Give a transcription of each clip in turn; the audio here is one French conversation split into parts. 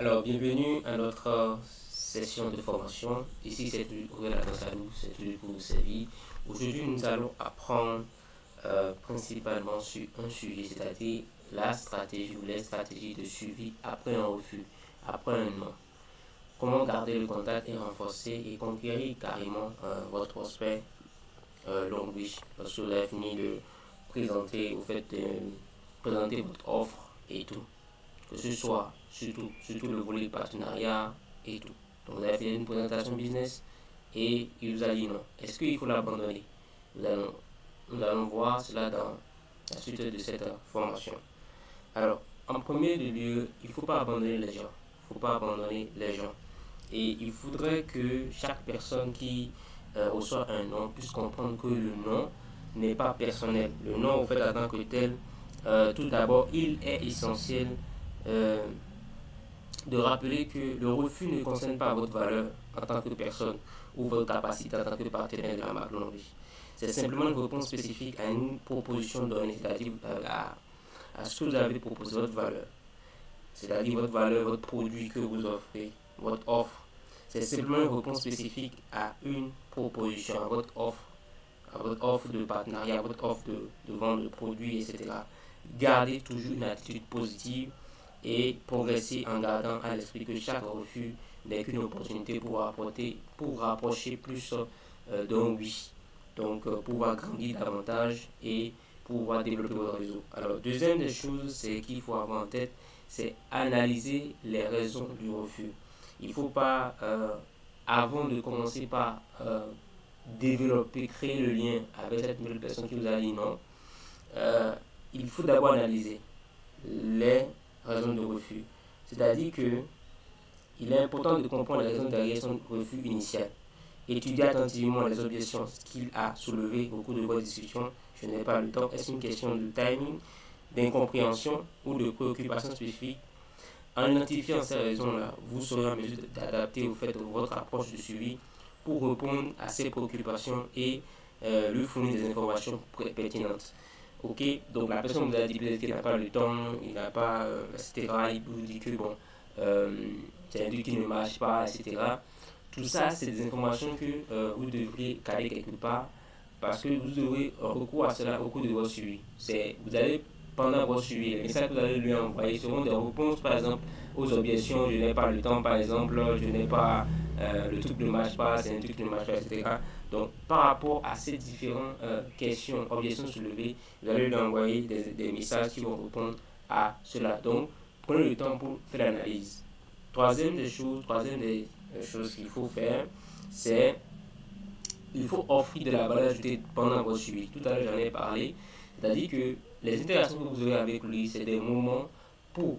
Alors, bienvenue à notre session de formation. Ici, c'est Ouvrir la danse à nous, c'est toujours pour vous servir. Aujourd'hui, nous allons apprendre principalement sur un sujet, c'est-à-dire la stratégie ou les stratégies de suivi après un refus, après un non. Comment garder le contact et renforcer et conquérir carrément votre prospect long wish lorsque vous avez fini de présenter, présenter votre offre et tout. Que ce soit surtout le volet partenariat et tout. Donc vous avez fait une présentation business et il vous a dit non. Est-ce qu'il faut l'abandonner? Nous allons voir cela dans la suite de cette formation. Alors, en premier lieu, il ne faut pas abandonner les gens. Il ne faut pas abandonner les gens. Et il faudrait que chaque personne qui reçoit un non puisse comprendre que le non n'est pas personnel. Le non, au fait, en tant que tel, tout d'abord, il est essentiel de rappeler que le refus ne concerne pas votre valeur en tant que personne ou votre capacité en tant que partenaire de la marque Longbridge. C'est simplement une réponse spécifique à une proposition donnée, c'est-à-dire à ce que vous avez proposé, votre valeur. C'est-à-dire votre valeur, votre produit que vous offrez, votre offre. C'est simplement une réponse spécifique à une proposition, à votre offre de partenariat, à votre offre de vente de produits, etc. Gardez toujours une attitude positive et progresser en gardant à l'esprit que chaque refus n'est qu'une opportunité pour rapprocher plus d'un oui. Donc, pouvoir grandir davantage et pouvoir développer votre réseau. Alors, deuxième des choses, c'est qu'il faut avoir en tête, c'est analyser les raisons du refus. Il ne faut pas, avant de commencer par développer, créer le lien avec cette nouvelle personne qui vous a dit non, il faut d'abord analyser les raisons de refus. C'est-à-dire que il est important de comprendre les raisons derrière son refus initial. Étudier attentivement les objections qu'il a soulevées au cours de votre discussion. Je n'ai pas le temps. Est-ce une question de timing, d'incompréhension ou de préoccupation spécifique? En identifiant ces raisons-là, vous serez en mesure d'adapter au fait votre approche de suivi pour répondre à ces préoccupations et lui fournir des informations pertinentes. Ok, donc la personne vous a dit peut-être qu'il n'a pas le temps, il n'a pas, etc. Il vous dit que bon, c'est un truc qui ne marche pas, etc. Tout ça, c'est des informations que vous devriez caler quelque part parce que vous aurez recours à cela au cours de votre suivi. Vous allez, pendant votre suivi, les messages que vous allez lui envoyer seront des réponses, par exemple, aux objections, je n'ai pas le temps, par exemple, je n'ai pas, le truc ne marche pas, c'est un truc qui ne marche pas, etc. Donc, par rapport à ces différentes questions, objections soulevées, vous allez lui envoyer des messages qui vont répondre à cela. Donc, prenez le temps pour faire l'analyse. Troisième des choses qu'il faut faire, c'est il faut offrir de la valeur ajoutée pendant votre suivi. Tout à l'heure, j'en ai parlé. C'est-à-dire que les interactions que vous aurez avec lui, c'est des moments pour,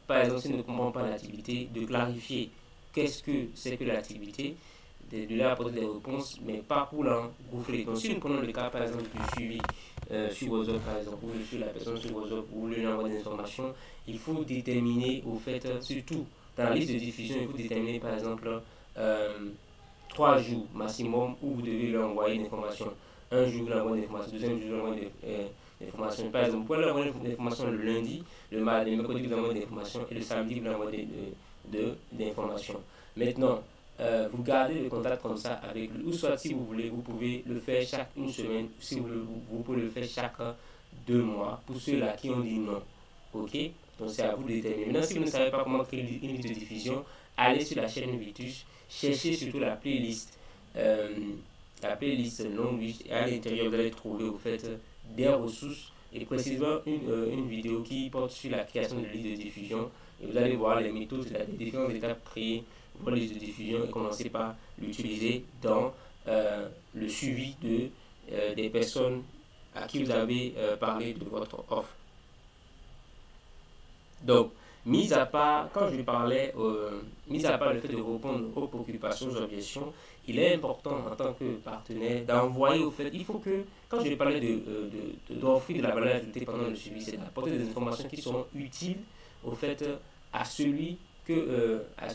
par exemple, s'il ne comprend pas l'activité, de clarifier qu'est-ce que c'est que l'activité, de lui apporter des réponses, mais pas pour l'engouffrer. Donc, si nous prenons le cas, par exemple, du suivi sur vos offres, par exemple, ou sur la personne sur vos offres, ou lui envoie des informations, il faut déterminer, au fait, surtout dans la liste de diffusion, il faut déterminer, par exemple, 3 jours maximum où vous devez lui envoyer une information. Un jour, vous l'envoyez une information, deuxième jour, vous l'envoyez une information. Par exemple, vous pouvez lui envoyer une information le lundi, le mardi, le mercredi, vous envoyez une information et le samedi, vous l'envoyez des informations. Maintenant, vous gardez le contact comme ça avec lui. Ou soit, si vous voulez, vous pouvez le faire chaque une semaine. Si vous pouvez le faire chaque 2 mois pour ceux-là qui ont dit non. Ok? Donc, c'est à vous de déterminer. Maintenant, si vous ne savez pas comment créer une liste de diffusion, allez sur la chaîne Vitus, cherchez surtout la playlist Longbridge et à l'intérieur, vous allez trouver au fait des ressources et précisément une vidéo qui porte sur la création de liste de diffusion. Et vous allez voir les méthodes, les différentes étapes pour créer votre liste de diffusion et commencer par l'utiliser dans le suivi des personnes à qui vous avez parlé de votre offre. Donc, mis à part le fait de répondre aux préoccupations, aux objections, il est important en tant que partenaire d'envoyer au fait, il faut que, quand je parlais d'offrir de la valeur ajoutée pendant le suivi, c'est d'apporter des informations qui sont utiles au fait à celui à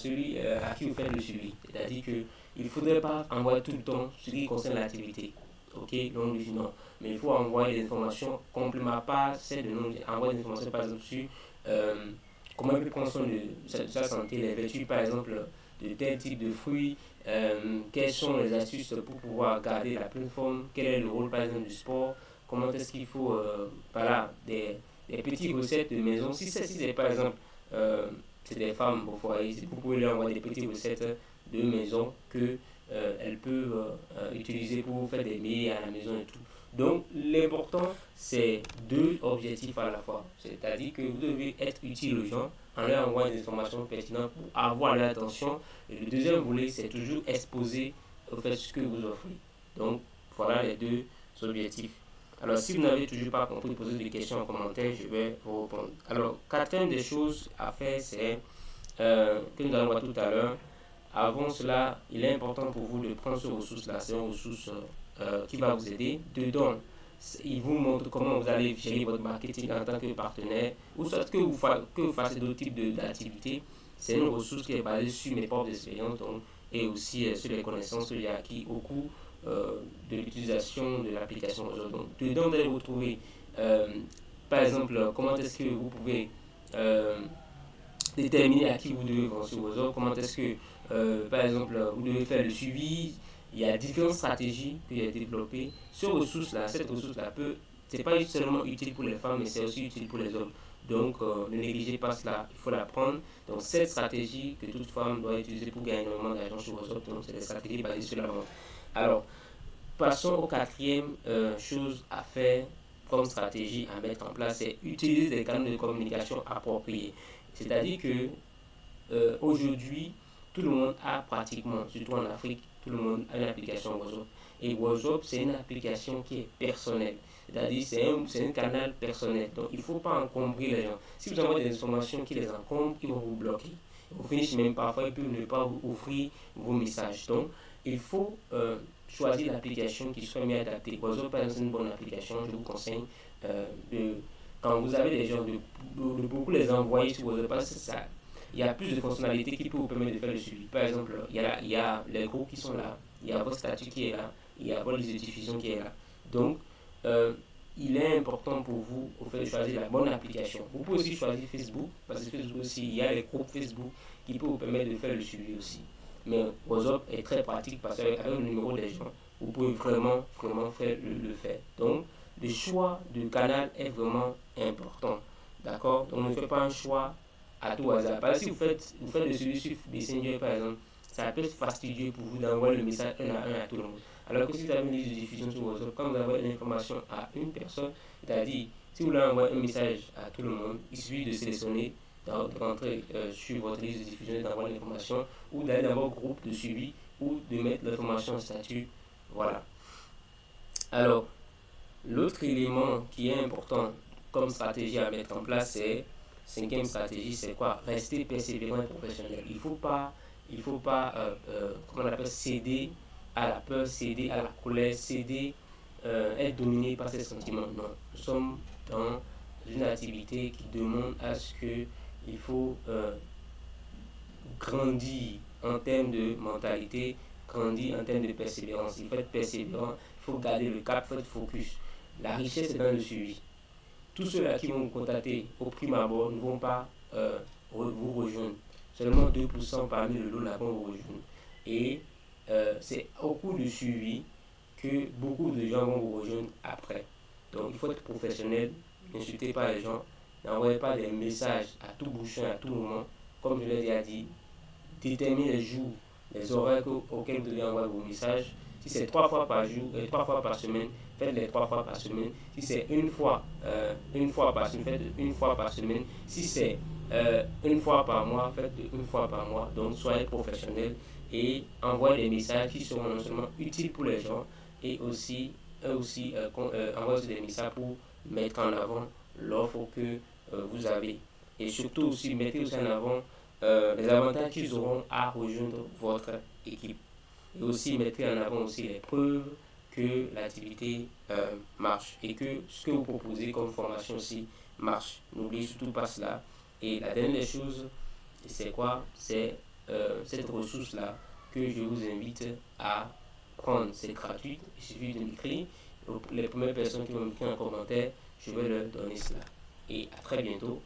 qui vous faites le suivi. C'est-à-dire qu'il ne faudrait pas envoyer tout le temps ce qui concerne l'activité. Ok, donc non. Mais il faut envoyer des informations complémentaires, pas celles de non, envoyer des informations par exemple sur comment il peut prendre soin de sa santé, les vertus par exemple de tel type de fruits, quelles sont les astuces pour pouvoir garder la pleine forme, quel est le rôle par exemple du sport, comment est-ce qu'il faut, voilà, des petites recettes de maison. Si c'est par exemple, c'est des femmes au foyer, vous pouvez leur envoyer des petites recettes de maison que elles peuvent utiliser pour faire des mets à la maison et tout. Donc, l'important, c'est deux objectifs à la fois. C'est-à-dire que vous devez être utile aux gens en leur envoyant des informations pertinentes pour avoir leur attention. Et le deuxième volet, c'est toujours exposer au fait ce que vous offrez. Donc, voilà les deux objectifs. Alors, si vous n'avez toujours pas compris, posez des questions en commentaire, je vais vous répondre. Alors, quatrième des choses à faire, c'est que nous allons voir tout à l'heure. Avant cela, il est important pour vous de prendre ces ressources-là. C'est une ressource qui va vous aider. Dedans, il vous montre comment vous allez gérer votre marketing en tant que partenaire, ou soit que vous fassiez d'autres types d'activités. C'est une ressource qui est basée sur mes propres expériences et aussi sur les connaissances que j'ai acquises au cours de l'utilisation de l'application aujourd'hui. Donc, dedans, vous allez vous trouver, par exemple, comment est-ce que vous pouvez déterminer à qui vous devez vendre sur vos offres, comment est-ce que, par exemple, vous devez faire le suivi. Il y a différentes stratégies que j'ai développées. Cette ressource-là c'est pas seulement utile pour les femmes, mais c'est aussi utile pour les hommes. Donc, ne négligez pas cela, il faut l'apprendre. Donc, cette stratégie que toute femme doit utiliser pour gagner énormément d'argent sur vos offres, donc c'est des stratégies basées sur la vente. Alors, passons au quatrième chose à faire comme stratégie à mettre en place, c'est utiliser des canaux de communication appropriés. C'est-à-dire que aujourd'hui, tout le monde a pratiquement, surtout en Afrique, tout le monde a une application WhatsApp. Et WhatsApp, c'est une application qui est personnelle. C'est-à-dire c'est un canal personnel. Donc, il ne faut pas encombrer les gens. Si vous envoyez des informations qui les encombrent, ils vont vous bloquer. Au finish, même parfois, ils peuvent ne pas vous offrir vos messages. Donc, il faut choisir l'application qui soit mieux adaptée. WhatsApp, par exemple, c'est une bonne application. Je vous conseille quand vous avez des gens, de beaucoup les envoyer sur WhatsApp, parce que ça, il y a plus de fonctionnalités qui peuvent vous permettre de faire le suivi. Par exemple, il y a les groupes qui sont là, il y a votre statut qui est là, il y a votre liste de diffusion qui est là. Donc, il est important pour vous au fait de choisir la bonne application. Vous pouvez aussi choisir Facebook, parce que Facebook aussi, il y a les groupes Facebook qui peuvent vous permettre de faire le suivi aussi. Mais WhatsApp est très pratique parce qu'avec le numéro des gens, vous pouvez vraiment faire le faire. Donc, le choix du canal est vraiment important. D'accord? Donc, ne faites pas un choix à tout hasard. Parce que si vous faites le suivi sur Messenger, par exemple, ça peut être fastidieux pour vous d'envoyer le message un à tout le monde. Alors que si vous avez une liste de diffusion sur WhatsApp, quand vous envoyez l'information à une personne, c'est-à-dire, si vous voulez envoyer un message à tout le monde, il suffit de sélectionner, de rentrer sur votre liste de diffusion et d'envoyer l'information, ou d'aller dans votre groupe de suivi, ou de mettre l'information en statut. Voilà. Alors, l'autre élément qui est important comme stratégie à mettre en place, c'est cinquième stratégie, c'est quoi? Rester persévérant et professionnel. Il faut pas comment on appelle, céder à la peur, céder à la colère, céder, être dominé par ses sentiments. Non, nous sommes dans une activité qui demande à ce que il faut grandir en termes de mentalité, grandir en termes de persévérance. Il faut être persévérant, il faut garder le cap, il faut être focus. La richesse est dans le suivi. Tous ceux-là qui vont vous contacter au prime abord ne vont pas vous rejoindre. Seulement 2% parmi le lot là vont vous rejoindre. Et c'est au cours du suivi que beaucoup de gens vont vous rejoindre après. Donc il faut être professionnel, n'insultez pas les gens, n'envoyez pas des messages à tout bouchon, à tout moment. Comme je l'ai déjà dit, déterminez les jours, les horaires auxquels vous devez envoyer vos messages. Si c'est 3 fois par jour, 3 fois par semaine, faites-les 3 fois par semaine. Si c'est une fois par semaine, faites une fois par semaine. Si c'est une fois par mois, faites une fois par mois. Donc soyez professionnel et envoyez des messages qui seront non seulement utiles pour les gens et aussi envoyez des messages pour mettre en avant l'offre que vous avez. Et surtout aussi, mettez aussi en avant les avantages qu'ils auront à rejoindre votre équipe. Et aussi, mettez en avant aussi les preuves que l'activité marche et que ce que vous proposez comme formation aussi marche. N'oubliez surtout pas cela. Et la dernière chose, c'est quoi? C'est cette ressource-là que je vous invite à prendre. C'est gratuit, il suffit de m'écrire. Les premières personnes qui vont m'écrire en commentaire, je vais leur donner cela. Et à très bientôt